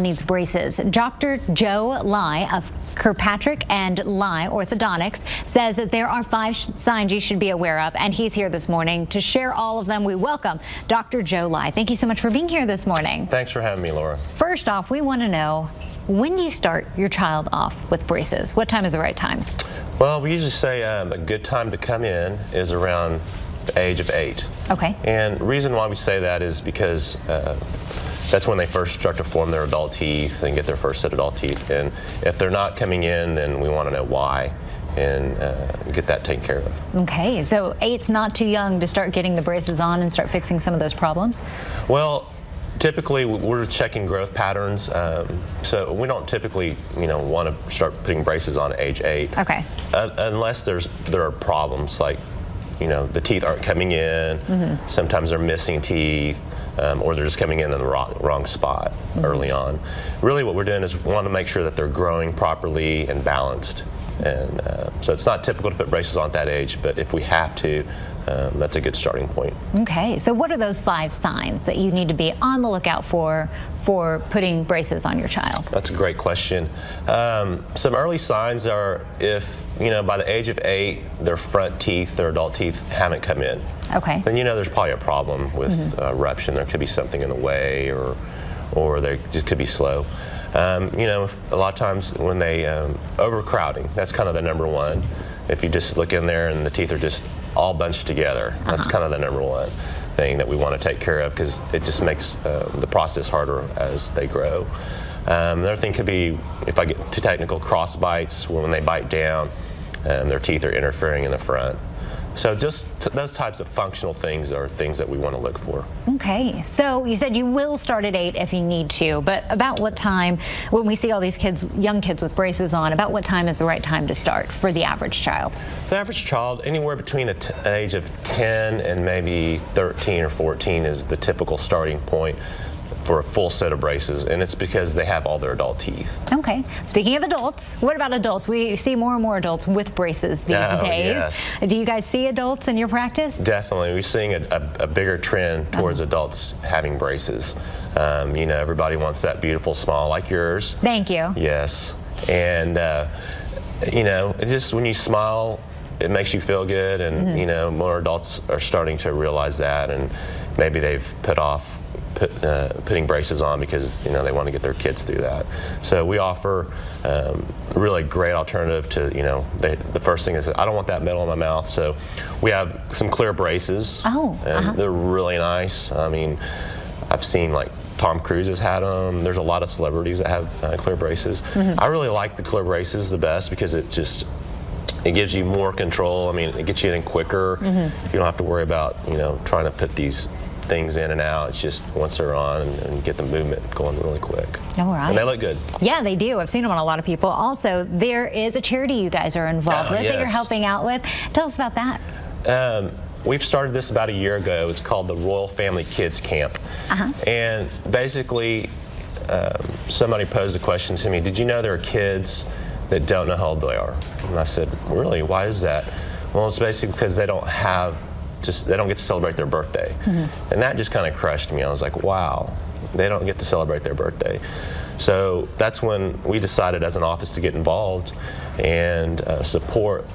Needs braces. Dr. Joe Lai of Kirkpatrick and Lai Orthodontics says that there are 5 signs you should be aware of, and he's here this morning to share all of them. We welcome Dr. Joe Lai. Thank you so much for being here this morning. Thanks for having me, Laura. First off, we want to know, when do you start your child off with braces? What time is the right time? Well, we usually say a good time to come in is around the age of 8. Okay. And the reason why we say that is because that's when they first start to form their adult teeth and get their first set of adult teeth. And if they're not coming in, then we want to know why and get that taken care of. Okay, so 8's not too young to start getting the braces on and start fixing some of those problems? Well, typically we're checking growth patterns, so we don't typically, want to start putting braces on at age 8. Okay. Unless there are problems like, the teeth aren't coming in. Mm-hmm. Sometimes they're missing teeth. Or they're just coming in the wrong spot early on. Really what we're doing is we want to make sure that they're growing properly and balanced. And so it's not typical to put braces on at that age, but if we have to, that's a good starting point. Okay, so what are those 5 signs that you need to be on the lookout for putting braces on your child? That's a great question. Some early signs are if, by the age of 8, their front teeth, their adult teeth haven't come in. Okay. Then there's probably a problem with eruption. There could be something in the way, or they just could be slow. A lot of times when they overcrowding, that's kind of the number one. If you just look in there and the teeth are just all bunched together, that's kind of the number one thing that we want to take care of, because it just makes the process harder as they grow. Another thing could be, if I get too technical, cross bites, when they bite down, their teeth are interfering in the front. So just those types of functional things are things that we want to look for. Okay, so you said you will start at 8 if you need to, but about what time, when we see all these kids, young kids with braces on, about what time is the right time to start for the average child? The average child, anywhere between an age of 10 and maybe 13 or 14 is the typical starting point for a full set of braces, and it's because they have all their adult teeth. Okay. Speaking of adults, what about adults? We see more and more adults with braces these days. Yes. Do you guys see adults in your practice? Definitely. We're seeing a bigger trend towards adults having braces. Everybody wants that beautiful smile like yours. Thank you. Yes. And, it just, when you smile, it makes you feel good, and, more adults are starting to realize that, and maybe they've put off putting braces on because they want to get their kids through that. So we offer a really great alternative to the first thing is, I don't want that metal in my mouth, so we have some clear braces. They're really nice. I mean, I've seen like Tom Cruise has had them. There's a lot of celebrities that have clear braces. I really like the clear braces the best because it gives you more control. I mean, it gets you in quicker. You don't have to worry about trying to put these things in and out. It's just once they're on and get the movement going really quick. All right. And they look good. Yeah, they do. I've seen them on a lot of people. Also, there is a charity you guys are involved with that you're helping out with. Tell us about that. We've started this about a year ago. It's called the Royal Family Kids Camp. And basically, somebody posed a question to me, did you know there are kids that don't know how old they are? And I said, really? Why is that? Well, it's basically because they don't get to celebrate their birthday. And that just kind of crushed me. I was like, wow, they don't get to celebrate their birthday. So that's when we decided as an office to get involved and support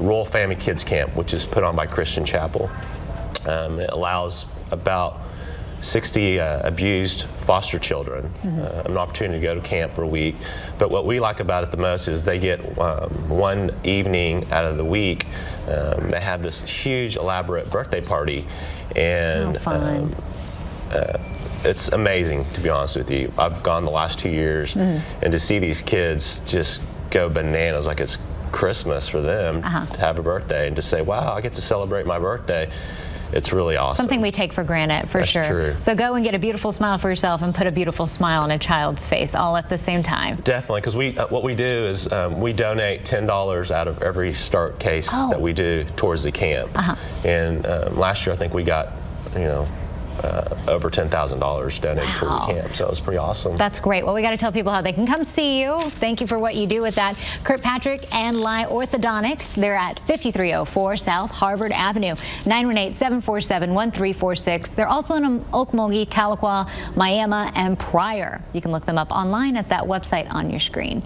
Royal Family Kids Camp, which is put on by Christian Chapel. It allows about 60 abused foster children an opportunity to go to camp for a week. But what we like about it the most is they get one evening out of the week. They have this huge elaborate birthday party, and it's amazing, to be honest with you. I've gone the last 2 years, and to see these kids just go bananas like it's Christmas for them to have a birthday and to say, wow, I get to celebrate my birthday. It's really awesome. Something we take for granted, for That's sure. True. So go and get a beautiful smile for yourself and put a beautiful smile on a child's face all at the same time. Definitely, because what we do is we donate $10 out of every start case that we do towards the camp. And last year I think we got over $10,000 donated toward the camp. So it was pretty awesome. That's great. Well, we got to tell people how they can come see you. Thank you for what you do with that. Kirkpatrick and Lai Orthodontics. They're at 5304 South Harvard Avenue, 918-747-1346. They're also in Okmulgee, Tahlequah, Miami, and Pryor. You can look them up online at that website on your screen.